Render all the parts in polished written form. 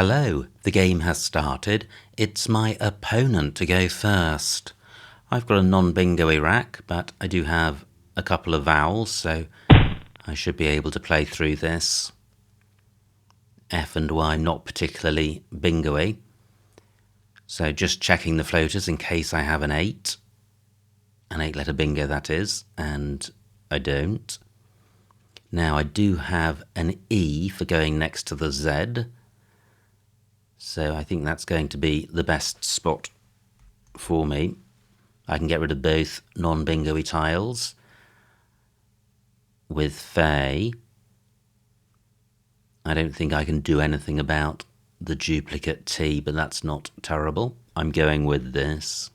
Hello, the game has started. It's my opponent to go first. I've got a non-bingo-y rack, but I do have a couple of vowels, so I should be able to play through this. F and Y not particularly bingo-y. So just checking the floaters in case I have an 8. An 8-letter bingo, that is, and I don't. Now I do have an E for going next to the Z. So I think that's going to be the best spot for me. I can get rid of both non-bingo-y tiles with Faye. I don't think I can do anything about the duplicate T, but that's not terrible. I'm going with this.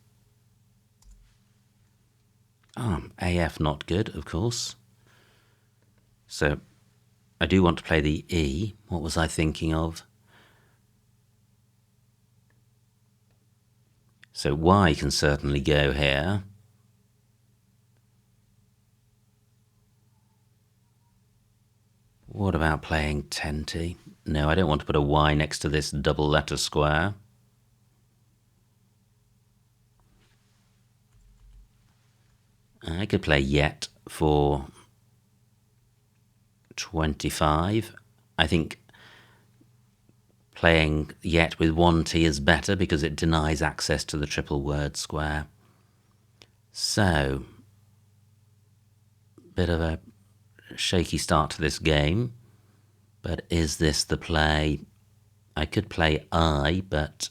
AF not good, of course. So I do want to play the E. What was I thinking of? So Y can certainly go here. What about playing Tenty? No, I don't want to put a Y next to this double letter square. I could play Yet for 25. I think playing Yet with one T is better because it denies access to the triple word square. So, bit of a shaky start to this game, but is this the play? I could play I, but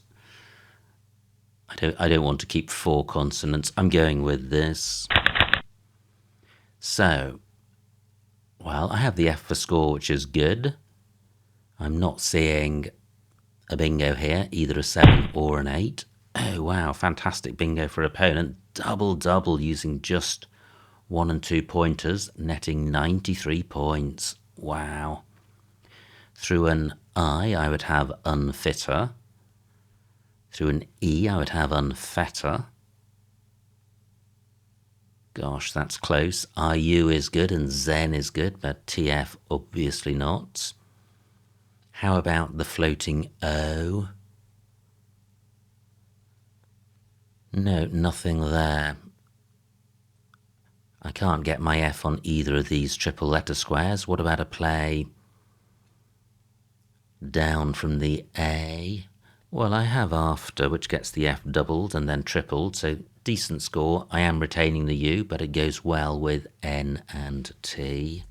I don't want to keep 4 consonants. I'm going with this. So, well, I have the F for score, which is good. I'm not seeing a bingo here, either a 7 or an 8. Oh, wow, fantastic bingo for opponent. Double using just 1 and 2 pointers, netting 93 points. Wow. Through an I would have unfitter. Through an E, I would have unfetter. Gosh, that's close. IU is good and Zen is good, but TF obviously not. How about the floating O? No, nothing there. I can't get my F on either of these triple letter squares. What about a play down from the A? Well, I have after, which gets the F doubled and then tripled, so decent score. I am retaining the U, but it goes well with N and T.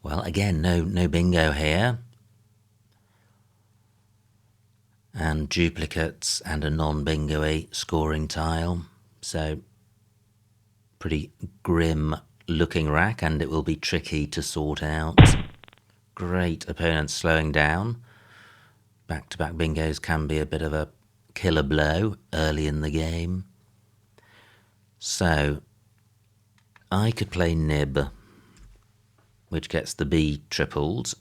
Well, again, no bingo here. And duplicates and a non-bingo-y scoring tile. So, pretty grim looking rack, and it will be tricky to sort out. Great opponents slowing down. Back-to-back bingos can be a bit of a killer blow early in the game. So, I could play Nib, which gets the B tripled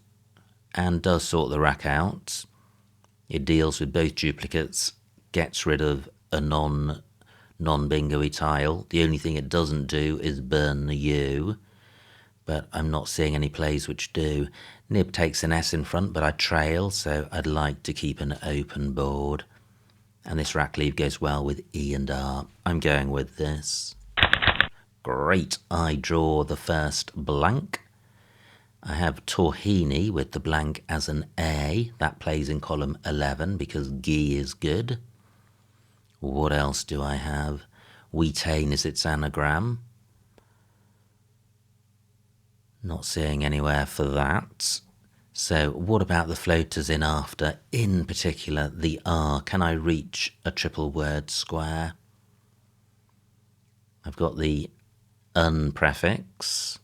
and does sort the rack out. It deals with both duplicates, gets rid of a non-bingo-y tile. The only thing it doesn't do is burn the U, but I'm not seeing any plays which do. Nib takes an S in front, but I trail, so I'd like to keep an open board. And this rack leave goes well with E and R. I'm going with this. Great, I draw the first blank. I have Torhini with the blank as an A. That plays in column 11 because G is good. What else do I have? Wheatane is its anagram. Not seeing anywhere for that. So what about the floaters in after? In particular, the R. Can I reach a triple word square? I've got the un prefix.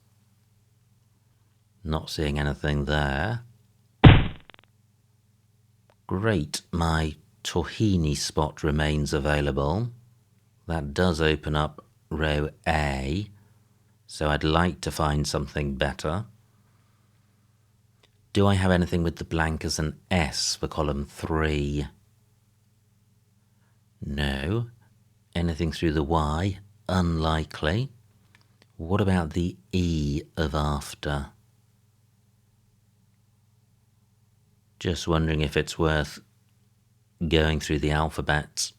Not seeing anything there. Great, my Torhini spot remains available. That does open up row A, so I'd like to find something better. Do I have anything with the blank as an S for column 3? No. Anything through the Y? Unlikely. What about the E of after? Just wondering if it's worth going through the alphabet.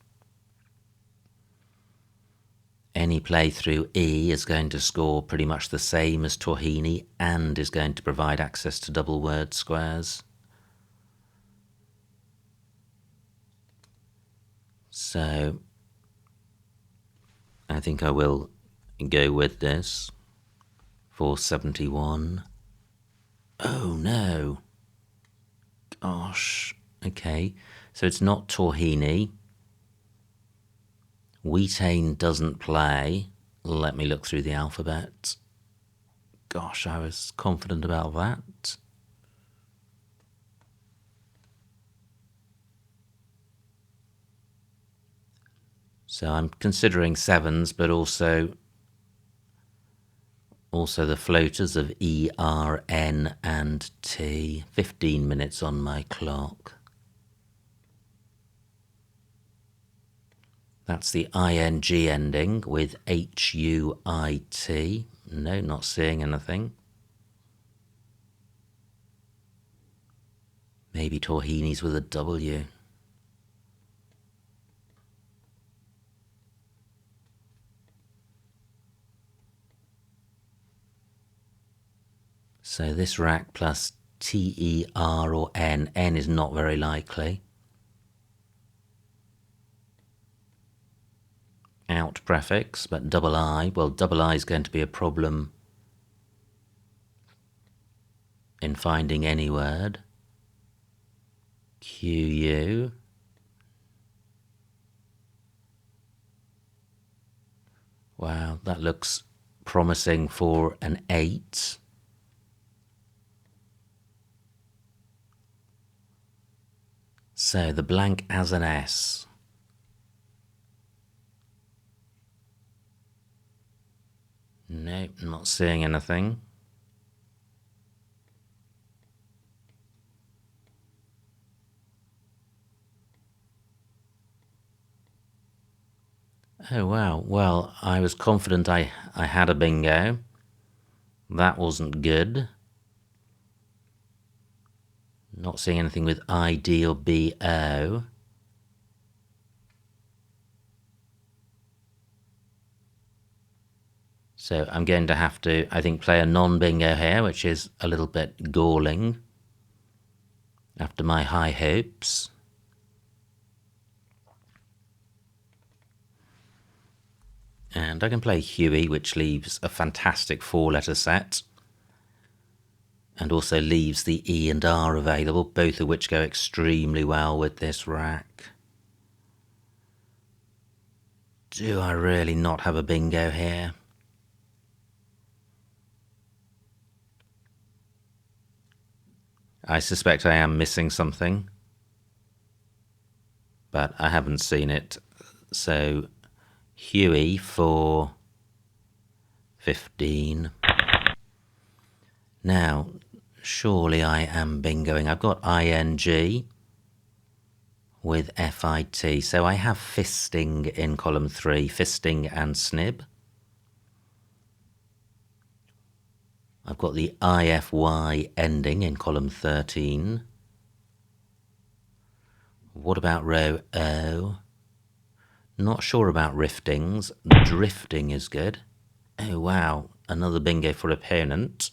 Any play through E is going to score pretty much the same as Torhini and is going to provide access to double word squares. So I think I will go with this. 471. Oh no. Gosh. Okay. So it's not Torhini. Wheatane doesn't play. Let me look through the alphabet. Gosh, I was confident about that. So I'm considering sevens, but also the floaters of E, R, N and T. 15 minutes on my clock. That's the ing ending with HUIT. No, not seeing anything. Maybe Torhini's with a W. So this rack plus TER or N. N is not very likely. Out prefix, but double I. Well, double I is going to be a problem in finding any word. QU. Wow, that looks promising for an 8. So the blank as an S. Nope, not seeing anything. Oh wow, well, I was confident I had a bingo. That wasn't good. Not seeing anything with ID or BO. So I'm going to have to, I think, play a non-bingo here, which is a little bit galling after my high hopes. And I can play Huey, which leaves a fantastic 4-letter set. And also leaves the E and R available, both of which go extremely well with this rack. Do I really not have a bingo here? I suspect I am missing something, but I haven't seen it. So Huey for 15. Now, surely I am bingoing. I've got ING with FIT. So I have fisting in column 3, fisting and snib. I've got the IFY ending in column 13. What about row O? Not sure about riftings. Drifting is good. Oh wow, another bingo for opponent.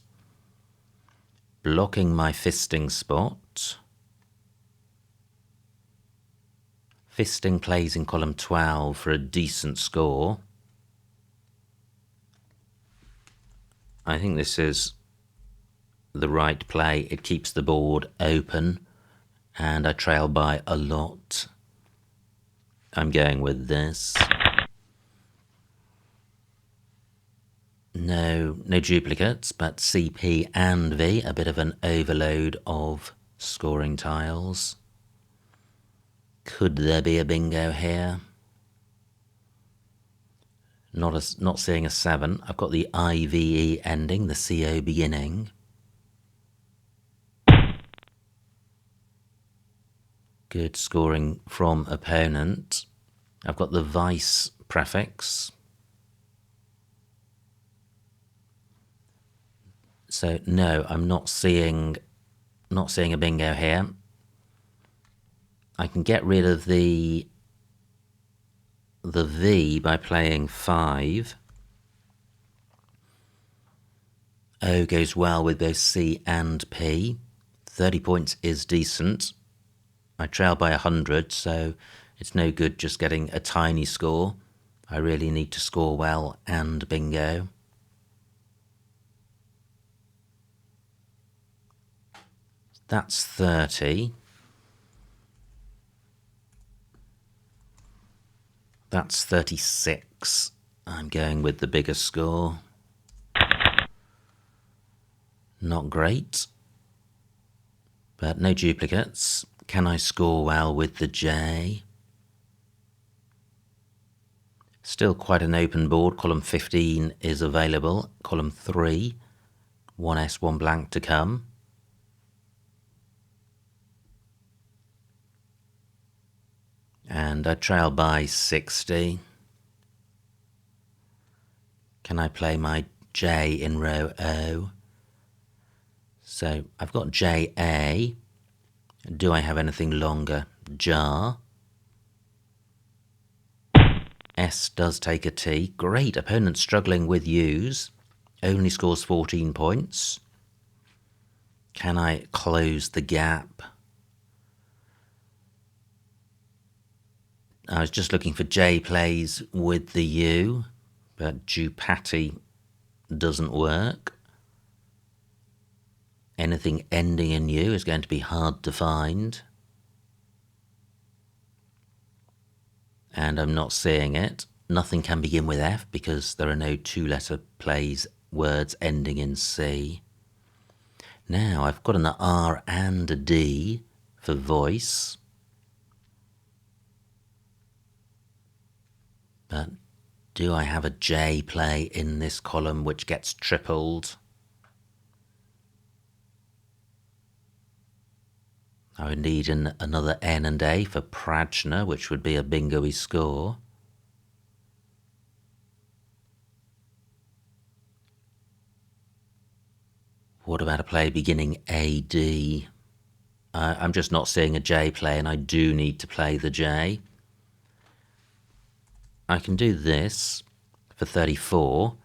Blocking my fisting spot. Fisting plays in column 12 for a decent score. I think this is the right play. It keeps the board open and I trail by a lot. I'm going with this. No duplicates, but CP and V, a bit of an overload of scoring tiles. Could there be a bingo here? Not seeing a 7. I've got the IVE ending, the CO beginning. Good scoring from opponent. I've got the vice prefix. So no, I'm not seeing a bingo here. I can get rid of the V by playing 5. O goes well with both C and P. 30 points is decent. I trail by 100, so it's no good just getting a tiny score. I really need to score well and bingo. That's 30. That's 36. I'm going with the bigger score. Not great, but no duplicates. Can I score well with the J? Still quite an open board. Column 15 is available. Column 3, 1S, 1 blank to come. And I trail by 60. Can I play my J in row O? So I've got JA. Do I have anything longer? Jar. S does take a T. Great. Opponent struggling with U's. Only scores 14 points. Can I close the gap? I was just looking for J plays with the U, but Jupati doesn't work. Anything ending in U is going to be hard to find. And I'm not seeing it. Nothing can begin with F because there are no 2-letter plays, words ending in C. Now I've got an R and a D for voice. But do I have a J play in this column which gets tripled? I would need another N and A for Prajna, which would be a bingo-y score. What about a play beginning AD? I'm just not seeing a J play, and I do need to play the J. I can do this for 34,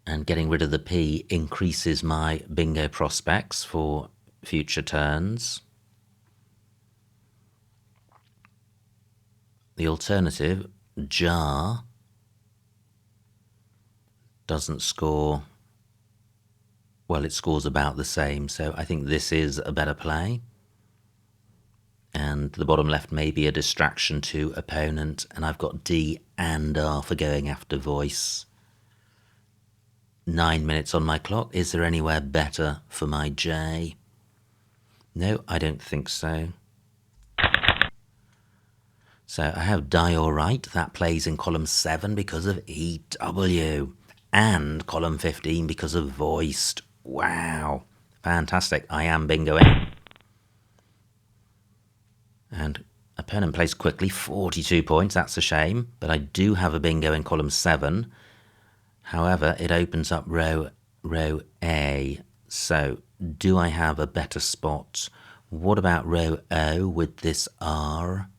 and getting rid of the P increases my bingo prospects for future turns. The alternative, jar, doesn't score. Well, it scores about the same, so I think this is a better play. And the bottom left may be a distraction to opponent, and I've got D and R for going after voice. 9 minutes on my clock. Is there anywhere better for my J? No, I don't think so. So I have die or write. That plays in column 7 because of EW. And column 15 because of voiced. Wow. Fantastic. I am bingoing. And opponent plays quickly, 42 points. That's a shame. But I do have a bingo in column 7. However, it opens up row A. So do I have a better spot? What about row O with this R?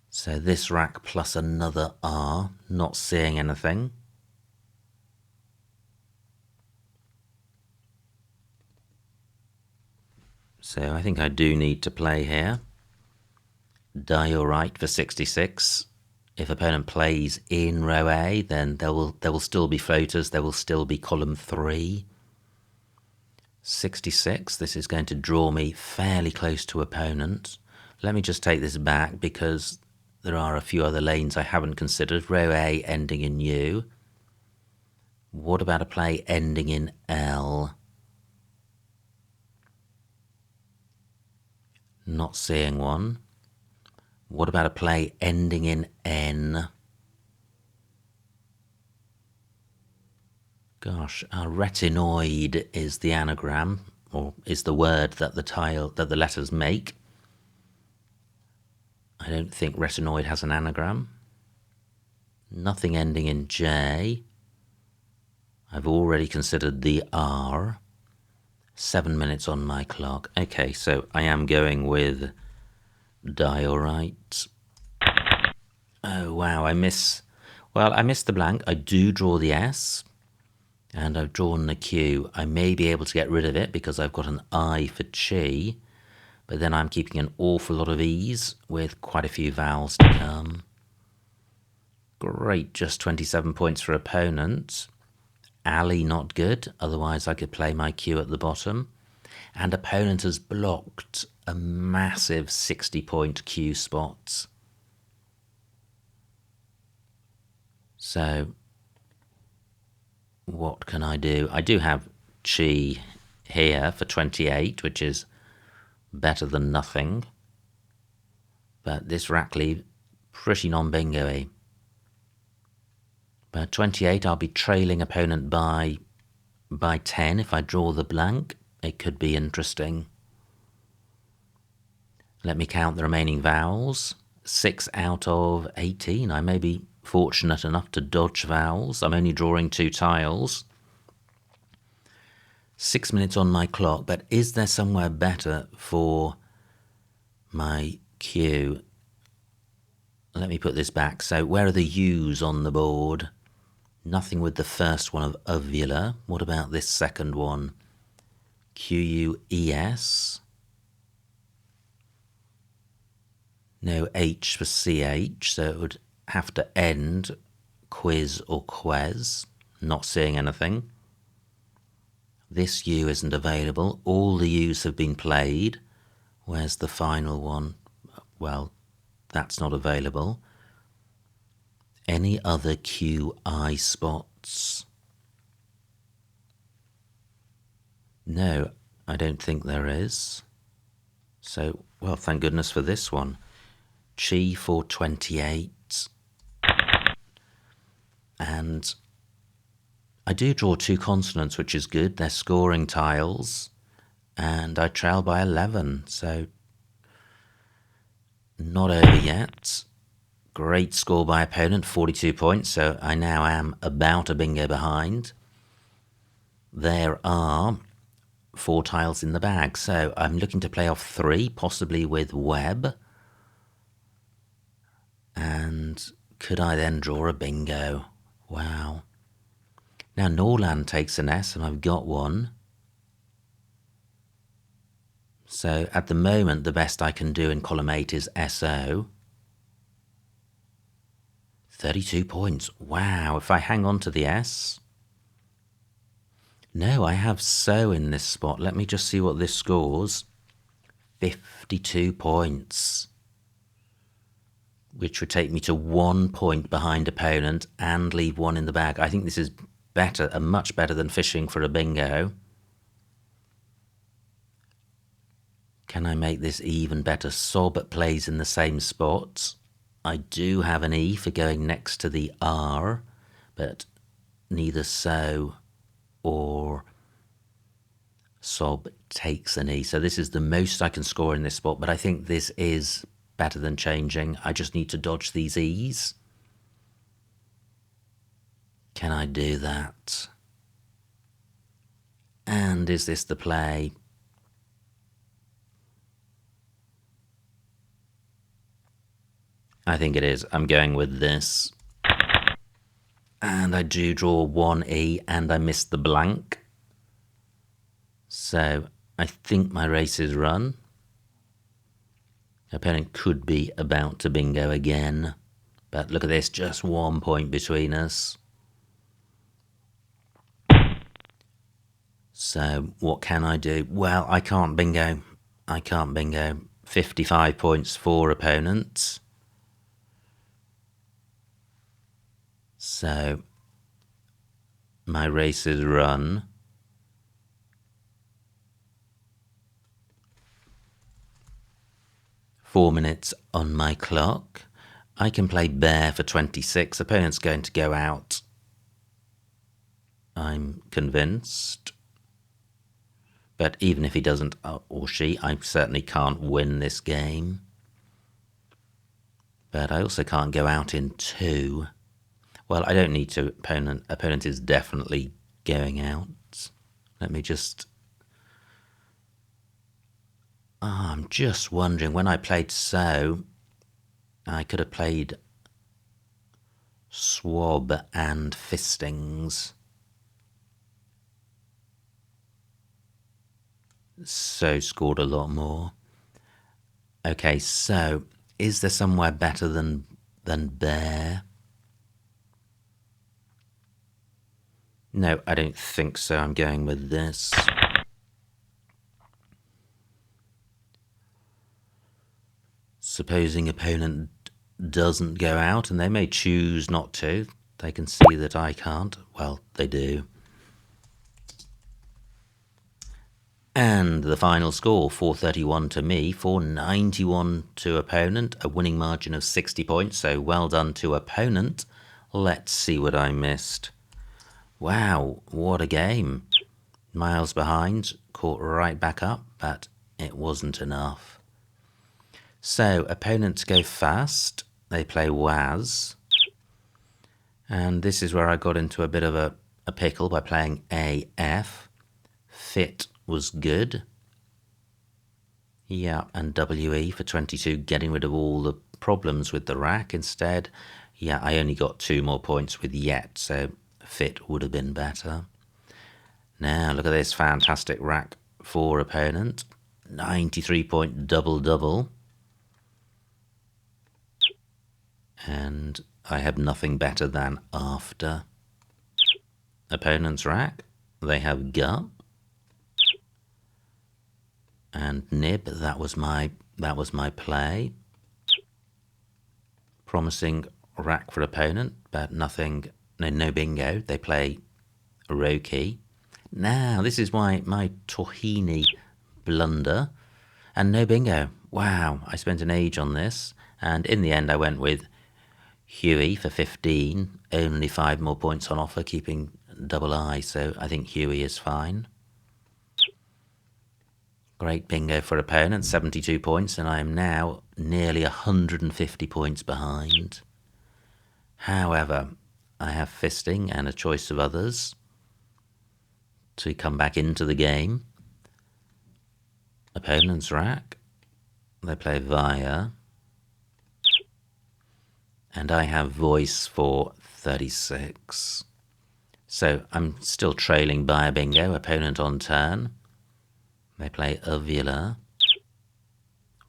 So this rack plus another R, not seeing anything. So I think I do need to play here. Die or right for 66. If opponent plays in row A, then there will still be floaters. There will still be column 3. 66. This is going to draw me fairly close to opponent. Let me just take this back because there are a few other lanes I haven't considered. Row A ending in U. What about a play ending in L? Not seeing one. What about a play ending in N? Gosh, retinoid is the anagram, or is the word that the letters make. I don't think retinoid has an anagram. Nothing ending in J. I've already considered the R. 7 minutes on my clock. Okay, so I am going with diorite. Oh, wow, I miss the blank. I do draw the S, and I've drawn the Q. I may be able to get rid of it because I've got an I for chi, but then I'm keeping an awful lot of E's with quite a few vowels to come. Great, just 27 points for opponent. Ali not good, otherwise I could play my Q at the bottom. And opponent has blocked a massive 60-point Q spot. So, what can I do? I do have chi here for 28, which is better than nothing. But this Rackley, pretty non-bingo-y. But 28, I'll be trailing opponent by 10 if I draw the blank. It could be interesting. Let me count the remaining vowels. 6 out of 18. I may be fortunate enough to dodge vowels. I'm only drawing 2 tiles. 6 minutes on my clock, but is there somewhere better for my Q? Let me put this back. So where are the U's on the board? Nothing with the first one of uvula. What about this second one? Q-U-E-S. No H for CH, so it would have to end quiz or quez. Not seeing anything. This U isn't available. All the U's have been played. Where's the final one? Well, that's not available. Any other QI spots? No, I don't think there is. So, well, thank goodness for this one. Chi for 28. And I do draw 2 consonants, which is good. They're scoring tiles. And I trail by 11, so not over yet. Great score by opponent, 42 points, so I now am about a bingo behind. There are 4 tiles in the bag, so I'm looking to play off 3, possibly with Webb. And could I then draw a bingo? Wow. Now Norland takes an S, and I've got one. So at the moment, the best I can do in column 8 is SO. 32 points. Wow, if I hang on to the S. No, I have so in this spot. Let me just see what this scores. 52 points. Which would take me to 1 point behind opponent and leave 1 in the bag. I think this is better, much better than fishing for a bingo. Can I make this even better? Sob plays in the same spot. I do have an E for going next to the R, but neither so or Sob takes an E. So this is the most I can score in this spot, but I think this is better than changing. I just need to dodge these E's. Can I do that? And is this the play? I think it is. I'm going with this. And I do draw 1 E and I missed the blank. So I think my race is run. Opponent could be about to bingo again. But look at this, just 1 point between us. So what can I do? Well, I can't bingo. 55 points for opponents. So my race is run. Four minutes on my clock. I can play bear for 26. Opponent's going to go out. I'm convinced. But even if he doesn't, or she, I certainly can't win this game. But I also can't go out in 2. Well, I don't need to. Opponent is definitely going out. Let me just I'm just wondering, when I played so, I could have played swab and fistings. So scored a lot more. Okay, so is there somewhere better than bear? No, I don't think so. I'm going with this. Supposing opponent doesn't go out, and they may choose not to. They can see that I can't. Well, they do. And the final score, 431 to me, 491 to opponent, a winning margin of 60 points, so well done to opponent. Let's see what I missed. Wow, what a game. Miles behind, caught right back up, but it wasn't enough. So, opponents go fast, they play Waz, and this is where I got into a bit of a pickle by playing AF. Fit was good. Yeah, and WE for 22, getting rid of all the problems with the rack instead. Yeah, I only got 2 more points with yet, so fit would have been better. Now, look at this fantastic rack for opponent. 93-point double-double. And I have nothing better than after. Opponent's rack, they have gut. And nib, that was my play. Promising rack for opponent, but nothing, no bingo. They play Roki. Now, this is my Tahini blunder. And no bingo. Wow, I spent an age on this. And in the end, I went with Huey for 15. Only 5 more points on offer, keeping double I. So I think Huey is fine. Great bingo for opponent, 72 points, and I am now nearly 150 points behind. However, I have fisting and a choice of others to come back into the game. Opponent's rack, they play Via, and I have voice for 36. So I'm still trailing by a bingo. Opponent on turn. They play Uvula.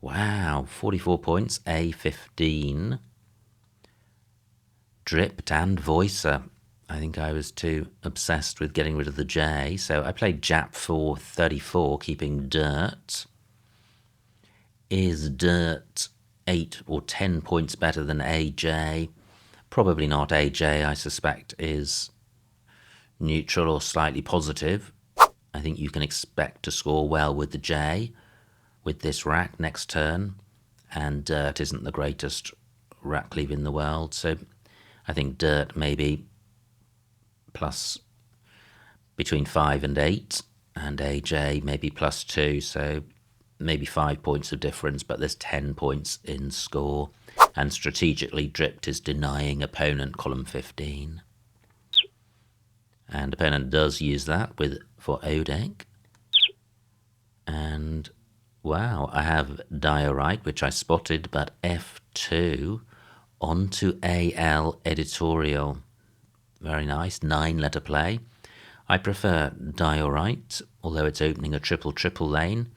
Wow, 44 points, A15. Dripped and Voicer. I think I was too obsessed with getting rid of the J, so I played Jap for 34, keeping Dirt. Is Dirt 8 or 10 points better than AJ? Probably not. AJ, I suspect, is neutral or slightly positive. I think you can expect to score well with the J with this rack next turn, and Dirt isn't the greatest rack leave in the world, so I think Dirt maybe plus between 5 and 8, and AJ maybe plus 2, so maybe 5 points of difference, but there's 10 points in score, and strategically Dripped is denying opponent column 15. And opponent does use that for Odek. And wow, I have Diorite, which I spotted, but F2 onto AL editorial. Very nice, 9-letter play. I prefer Diorite, although it's opening a triple lane.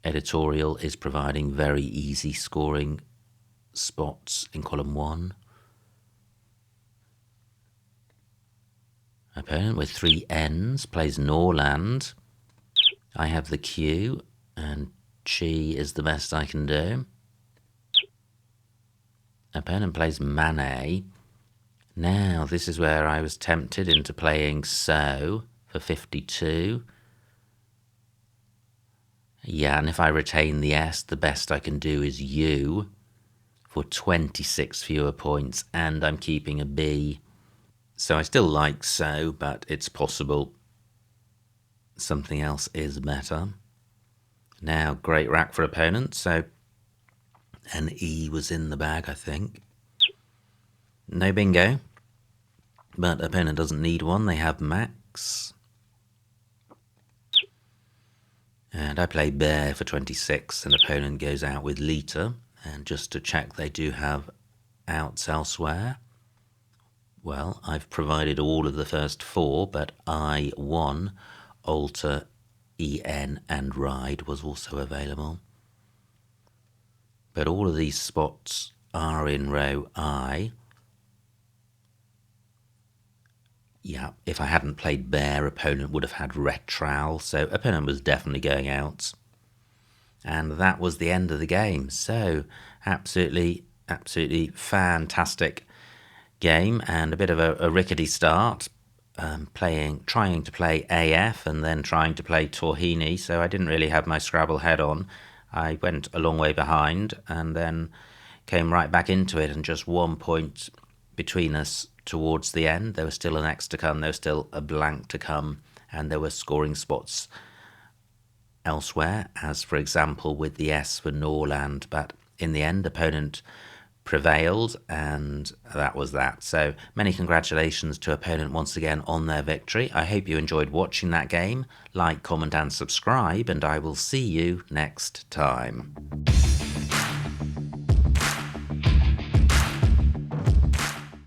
Editorial is providing very easy scoring spots in column 1. Opponent with 3 N's plays Norland. I have the Q, and Chi is the best I can do. Opponent plays Manet. Now, this is where I was tempted into playing So for 52. Yeah, and if I retain the S, the best I can do is U for 26 fewer points, and I'm keeping a B. So I still like So, but it's possible something else is better. Now, great rack for opponent, so an E was in the bag, I think. No bingo, but opponent doesn't need one. They have Max. And I play bear for 26, and opponent goes out with liter. And just to check they do have outs elsewhere, well, I've provided all of the first 4, but I1, alter, en, and ride was also available. But all of these spots are in row I. Yeah, if I hadn't played bear, opponent would have had ret trowel, so opponent was definitely going out. And that was the end of the game. So absolutely fantastic game, and a bit of a rickety start, trying to play AF and then trying to play Torhini, so I didn't really have my Scrabble head on. I went a long way behind and then came right back into it, and just 1 point between us towards the end. There was still an X to come, there was still a blank to come, and there were scoring spots elsewhere, as for example with the S for Norland, but in the end opponent prevailed, and that was that. So many congratulations to opponent once again on their victory. I hope you enjoyed watching that game. Like, comment and subscribe, and I will see you next time.